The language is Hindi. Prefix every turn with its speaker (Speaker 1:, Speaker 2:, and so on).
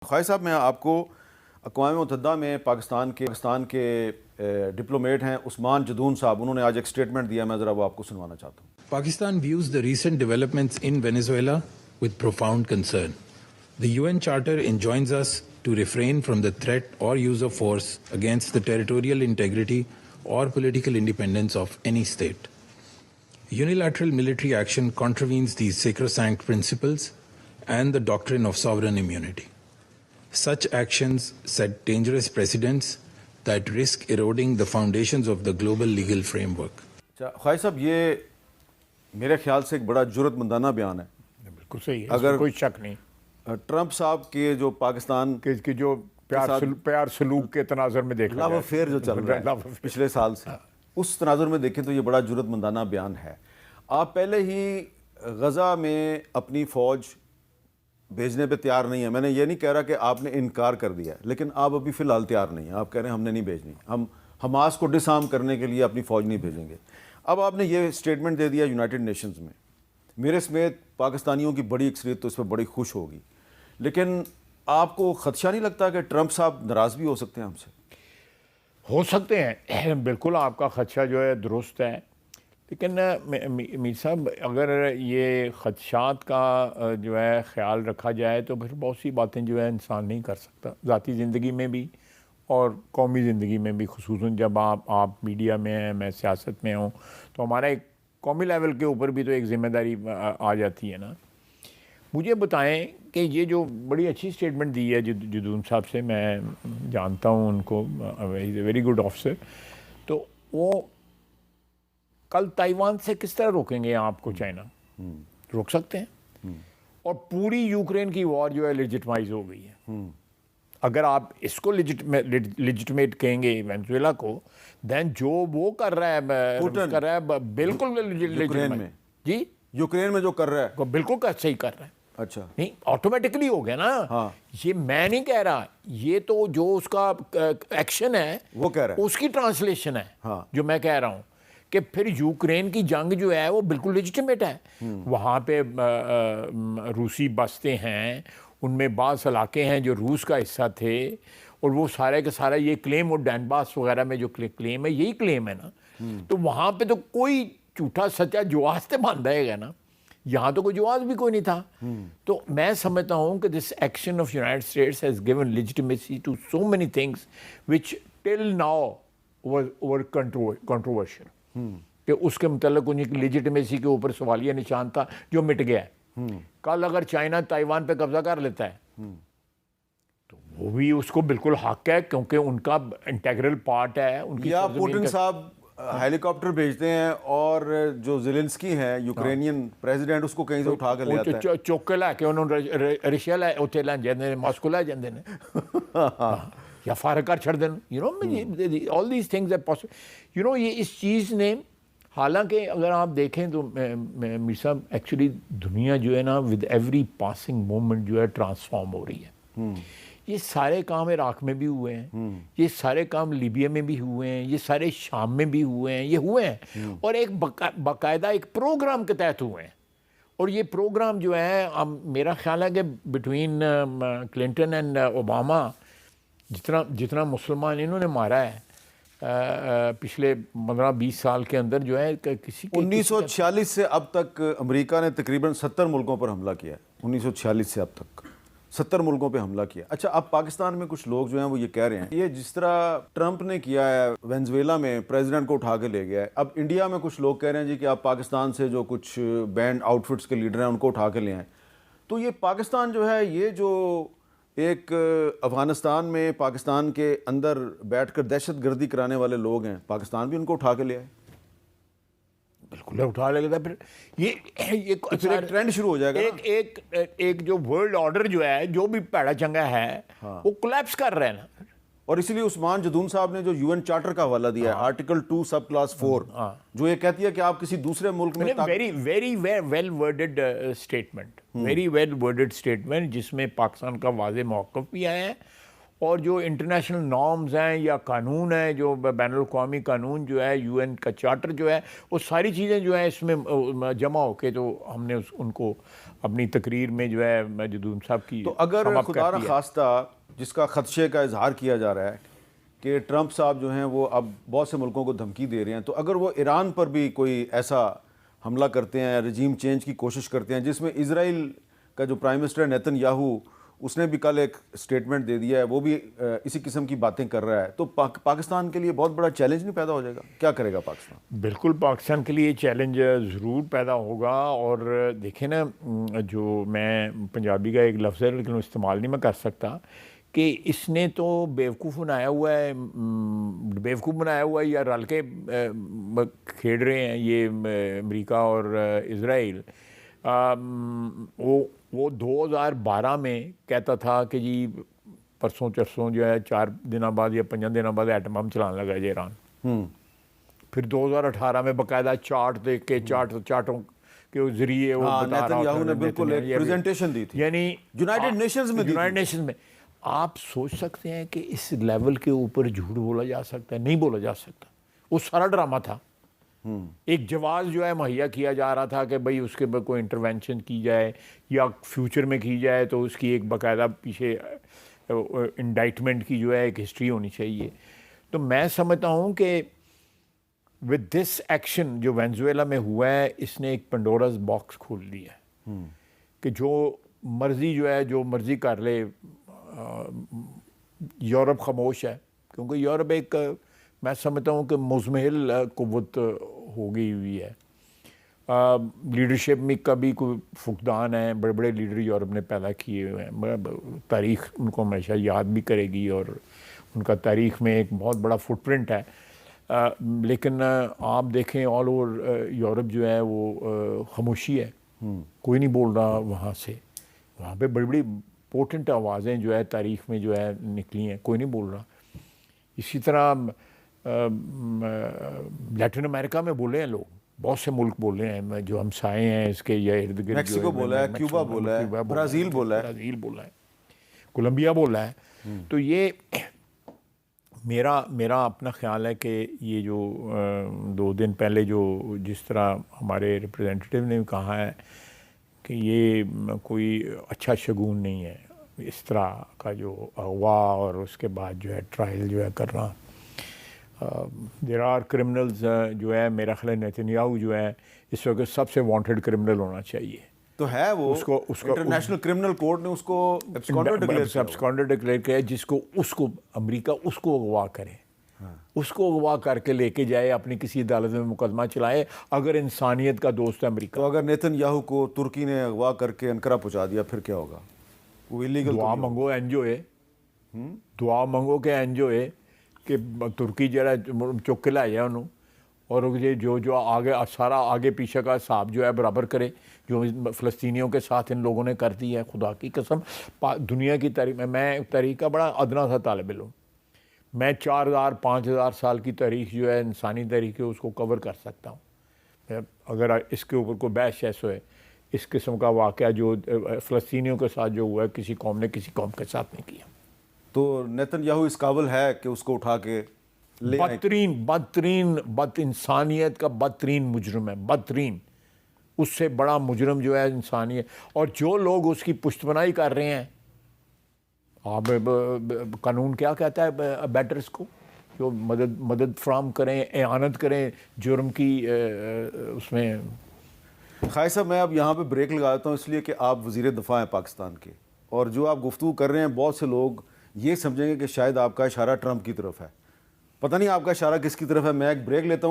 Speaker 1: ख्वाहिश साहब, मैं आपको अक़वाम मुत्तहिदा में पाकिस्तान के डिप्लोमेट हैं उस्मान जदून साहब, उन्होंने आज एक स्टेटमेंट दिया, मैं ज़रा वो आपको सुनवाना चाहता हूँ।
Speaker 2: Pakistan views the recent developments in Venezuela with profound concern. The UN Charter enjoins us to refrain from the threat or use of force against the territorial integrity or political independence of any state. Unilateral military action contravenes these sacrosanct principles and the doctrine of sovereign immunity. Such actions set dangerous precedents that risk eroding the foundations of the global legal framework.
Speaker 1: ख्वाहिश साहब, ये मेरे ख्याल से एक बड़ा जुर्रतमंदाना बयान है।
Speaker 3: बिल्कुल सही है,
Speaker 1: अगर
Speaker 3: कोई शक नहीं।
Speaker 1: ट्रंप साहब के जो पाकिस्तान
Speaker 3: कि जो प्यार सलूक के तनाजुर में देखा
Speaker 1: लव अफेयर जो चल रहा है पिछले साल से, उस तनाजुर में देखें तो ये बड़ा जुर्रतमंदाना बयान है। आप पहले ही गज़ा में अपनी फ़ौज भेजने पे तैयार नहीं है। मैंने ये नहीं कह रहा कि आपने इनकार कर दिया, लेकिन आप अभी फ़िलहाल तैयार नहीं हैं। आप कह रहे हैं हमने नहीं भेजनी, हम हमास को डिसआर्म करने के लिए अपनी फ़ौज नहीं भेजेंगे। अब आपने ये स्टेटमेंट दे दिया यूनाइटेड नेशंस में, मेरे समेत पाकिस्तानियों की बड़ी अक्सरियत तो इस पर बड़ी खुश होगी, लेकिन आपको ख़दशा नहीं लगता कि ट्रंप साहब नाराज़ भी हो सकते हैं हमसे?
Speaker 3: हो सकते हैं, बिल्कुल आपका खदशा जो है दुरुस्त है, लेकिन मीर साहब अगर ये खदशात का जो है ख्याल रखा जाए तो फिर बहुत सी बातें जो है इंसान नहीं कर सकता, ज़ाती ज़िंदगी में भी और कौमी ज़िंदगी में भी। खुसूसन जब आप मीडिया में हैं, मैं सियासत में हूँ, तो हमारा एक कौमी लेवल के ऊपर भी तो एक ज़िम्मेदारी आ जाती है ना। मुझे बताएं कि ये जो बड़ी अच्छी स्टेटमेंट दी है जदून साहब से, मैं जानता हूँ उनको, वेरी गुड ऑफिसर, तो वो कल ताइवान से किस तरह रोकेंगे आपको? चाइना रोक सकते हैं? और पूरी यूक्रेन की वॉर जो है लेजिटिमाइज हो गई है। अगर आप इसको लेजिटिमेट कहेंगे वेनेजुएला को, देन जो वो कर रहा है बिल्कुल
Speaker 1: यूक्रेन में,
Speaker 3: जी
Speaker 1: यूक्रेन में जो कर रहा है
Speaker 3: बिल्कुल सही कर रहा है।
Speaker 1: अच्छा,
Speaker 3: नहीं, ऑटोमेटिकली हो गया ना।
Speaker 1: हाँ।
Speaker 3: ये मैं नहीं कह रहा, ये तो जो उसका एक्शन है
Speaker 1: वो कह रहा है,
Speaker 3: उसकी ट्रांसलेशन है।
Speaker 1: हाँ।
Speaker 3: जो मैं कह रहा हूँ कि फिर यूक्रेन की जंग जो है वो बिल्कुल लेजिटिमेट है। वहाँ पे रूसी बस्ते हैं, उनमें बाज़ इलाके हैं जो रूस का हिस्सा थे, और वो सारे का सारा ये क्लेम, और डैनबास वगैरह में जो क्लेम है, यही क्लेम है ना। तो वहाँ पे तो कोई झूठा सच्चा जवाब तो बन रहेगा ना, यहाँ तो कोई जवाब भी कोई नहीं था। तो मैं समझता हूँ कि this action of United States has given legitimacy to so many things which till now were controversial, कि उसके मतलब उनकी लेजिटिमेसी के ऊपर सवालिया निशान था जो मिट गया है। कल अगर चाइना ताइवान पे कब्जा कर लेता है तो वो भी उसको बिल्कुल हक है, क्योंकि उनका इंटेग्रल पार्ट है उनकी।
Speaker 1: या पुतिन साहब हेलीकॉप्टर भेजते हैं और जो ज़ेलेंस्की है यूक्रेनियन प्रेसिडेंट, उसको कहीं से उठा कर ले आता है,
Speaker 3: चुक के ला के उन्होंने रशिया ला उत्थे ला जाते हैं, मॉस्को ला जाते हैं, या फारग कर छड़ देन। You know all these things are possible. You know ये इस चीज़ ने, हालांकि अगर आप देखें तो मीर साहब एक्चुअली दुनिया जो है ना विद एवरी पासिंग मोमेंट जो है ट्रांसफॉर्म हो रही है। ये सारे काम इराक में भी हुए हैं, ये सारे काम लीबिया में भी हुए हैं, ये सारे शाम में भी हुए हैं, ये हुए हैं, और एक बाकायदा एक प्रोग्राम के तहत हुए हैं। और ये प्रोग्राम जो है, मेरा ख्याल है कि बिटवीन क्लिंटन एंड ओबामा जितना मुसलमान इन्होंने मारा है पिछले 15-20 साल के अंदर जो है, किसी
Speaker 1: 1946 से अब तक अमेरिका ने तकरीबन 70 मुल्कों पर हमला किया है। 1946 से अब तक 70 मुल्कों पे हमला किया। अच्छा, अब पाकिस्तान में कुछ लोग जो हैं वो ये कह रहे हैं, ये जिस तरह ट्रंप ने किया है वेनेजुएला में, प्रेसिडेंट को उठा के ले गया है, अब इंडिया में कुछ लोग कह रहे हैं जी कि आप पाकिस्तान से जो कुछ बैंड आउटफिट्स के लीडर हैं उनको उठा के ले आए। तो ये पाकिस्तान जो है, ये जो एक अफ़गानिस्तान में पाकिस्तान के अंदर बैठकर दहशत गर्दी कराने वाले लोग हैं, पाकिस्तान भी उनको उठा के ले आए।
Speaker 3: बिल्कुल उठा लेगा, फिर ये
Speaker 1: एक ट्रेंड शुरू हो जाएगा।
Speaker 3: एक जो वर्ल्ड ऑर्डर जो है, जो भी पैड़ा चंगा है, हाँ, वो कोलैप्स कर रहे हैं ना।
Speaker 1: और इसीलिए उस्मान जदून साहब ने जो यूएन चार्टर का हवाला दिया है, आर्टिकल 2 सब क्लास 4, जो ये कहती है कि आप किसी दूसरे मुल्क में
Speaker 3: very well worded statement, very well worded statement, जिसमें पाकिस्तान का वाज़ेह मौक़िफ़ भी आया है, और जो इंटरनेशनल नॉर्म्स हैं या कानून है, जो बैनुल-अक़वामी कानून जो है, यूएन का चार्टर जो है, वो सारी चीज़ें जो है इसमें जमा होके तो हमने उनको अपनी तकरीर में जो है मजदूम साहब की
Speaker 1: तो अगर
Speaker 3: sum up
Speaker 1: खुदा
Speaker 3: कर
Speaker 1: न
Speaker 3: दिया।
Speaker 1: खास्ता जिसका खदशे का इजहार किया जा रहा है कि ट्रंप साहब जो हैं वो अब बहुत से मुल्कों को धमकी दे रहे हैं, तो अगर वो ईरान पर भी कोई ऐसा हमला करते हैं, रजीम चेंज की कोशिश करते हैं, जिसमें इजराइल का जो प्राइम मिनिस्टर नेतन्याहू, उसने भी कल एक स्टेटमेंट दे दिया है, वो भी इसी किस्म की बातें कर रहा है, तो पाकिस्तान के लिए बहुत बड़ा चैलेंज नहीं पैदा हो जाएगा? क्या करेगा पाकिस्तान?
Speaker 3: बिल्कुल पाकिस्तान के लिए चैलेंज ज़रूर पैदा होगा। और देखें ना, जो मैं पंजाबी का एक लफ्ज़ है लेकिन इस्तेमाल नहीं मैं कर सकता, कि इसने तो बेवकूफ़ बनाया हुआ है, या रल के खेल रहे हैं ये अमेरिका और इज़राइल। वो 2012 में कहता था कि जी परसों चरसों जो है 4 दिनों बाद या 5 दिनों बाद एटम बम चलाने लगा है ईरान। फिर 2018 में बाकायदा चार्ट देख के चार्टों के जरिए वो
Speaker 1: हाँ,
Speaker 3: बता रहा
Speaker 1: नेतन्याहू ने
Speaker 3: था,
Speaker 1: बिल्कुल एक प्रेजेंटेशन दी थी,
Speaker 3: यानी
Speaker 1: यूनाइटेड नेशंस में दी थी।
Speaker 3: यूनाइटेड नेशंस में। आप सोच सकते हैं कि इस लेवल के ऊपर झूठ बोला जा सकता है? नहीं बोला जा सकता। वो सारा ड्रामा था। एक जवाब जो है मुहैया किया जा रहा था कि भाई उसके पर कोई इंटरवेंशन की जाए या फ्यूचर में की जाए तो उसकी एक बाकायदा पीछे इंडाइटमेंट की जो है एक हिस्ट्री होनी चाहिए। तो मैं समझता हूँ कि विद दिस एक्शन जो वेनेजुएला में हुआ है, इसने एक पंडोरास बॉक्स खोल दिया है कि जो मर्जी जो है जो मर्जी कर ले। यूरोप खामोश है क्योंकि यूरोप एक, मैं समझता हूँ कि मुज़महिल कुव्वत हो गई हुई है। लीडरशिप में का भी कोई फुकदान है, बड़े बड़े लीडर यूरोप ने पैदा किए हुए हैं। तारीख़ उनको हमेशा याद भी करेगी और उनका तारीख़ में एक बहुत बड़ा फुटप्रिंट है। लेकिन आप देखें ऑल ओवर यूरोप जो है वो खामोशी है, कोई नहीं बोल रहा वहाँ से। वहाँ पे बड़ी बड़ी पोटेंट आवाज़ें जो है तारीख़ में जो है निकली हैं, कोई नहीं बोल रहा। इसी तरह लैटिन अमेरिका में बोले हैं लोग, बहुत से मुल्क बोले हैं जो हमसाए हैं इसके या इर्द गिर्द।
Speaker 1: मेक्सिको बोला है, क्यूबा बोला है, ब्राज़ील बोला है,
Speaker 3: कोलंबिया बोला है। तो ये मेरा अपना ख्याल है कि ये जो 2 दिन पहले जो जिस तरह हमारे रिप्रेजेंटेटिव ने कहा है कि ये कोई अच्छा शगुन नहीं है, इस तरह का जो अगवा और उसके बाद जो है ट्रायल जो है करना। देयर आर क्रिमिनल्स जो है, मेरा ख्याल नेतन्याहू जो है इस वक्त सबसे वांटेड क्रिमिनल होना चाहिए।
Speaker 1: तो है वो, उसको इंटरनेशनल क्रिमिनल कोर्ट ने उसको
Speaker 3: एब्सकॉन्डर डिक्लेयर किया, जिसको उसको अमेरिका उसको अगवा करे। उसको अगवा करके लेके जाए, अपनी किसी अदालत में मुकदमा चलाए, अगर इंसानियत का दोस्त है अमेरिका।
Speaker 1: तो अगर नेतन्याहू को तुर्की ने अगवा करके अनकरा पहुंचा दिया फिर क्या होगा? वो इलीगल
Speaker 3: दुआ मंगो एनजीओ दुआ मंगो के एनजीओ कि तुर्की जरा चुक के लाया उन्होंने और जो आगे सारा आगे पीछे का हिसाब जो है बराबर करे, जो फ़लस्तीनियों के साथ इन लोगों ने कर दी है। खुदा की कसम, दुनिया की तारीख में मैं तारीख का बड़ा अदना सा तालिब इल्म, मैं 4000-5000 साल की तारीख जो है इंसानी तारीख है उसको कवर कर सकता हूँ। अगर इसके ऊपर कोई बहस शहस होए, इस किस्म का वाक़या जो फ़लस्तीनियों के साथ जो हुआ है, किसी कौम ने किसी कौम के साथ नहीं किया।
Speaker 1: तो नेतन्याहू इस काबिल है कि उसको उठा के
Speaker 3: बद इंसानियत का बदतरीन मुजरम है, बदतरीन। उससे बड़ा मुजरम जो है इंसानियत। और जो लोग उसकी पुश्तपनाही कर रहे हैं, आप कानून क्या कहता है बैटर्स को, जो मदद फ्राहम करें, एआनत करें जुर्म की उसमें।
Speaker 1: खाई साहब, मैं अब यहाँ पे ब्रेक लगा देता हूँ इसलिए कि आप वज़ीर दफ़ा हैं पाकिस्तान के, और जो आप गुफ्तगू कर रहे हैं बहुत से लोग ये समझेंगे कि शायद आपका इशारा ट्रंप की तरफ है। पता नहीं आपका इशारा किसकी तरफ है। मैं एक ब्रेक लेता हूँ।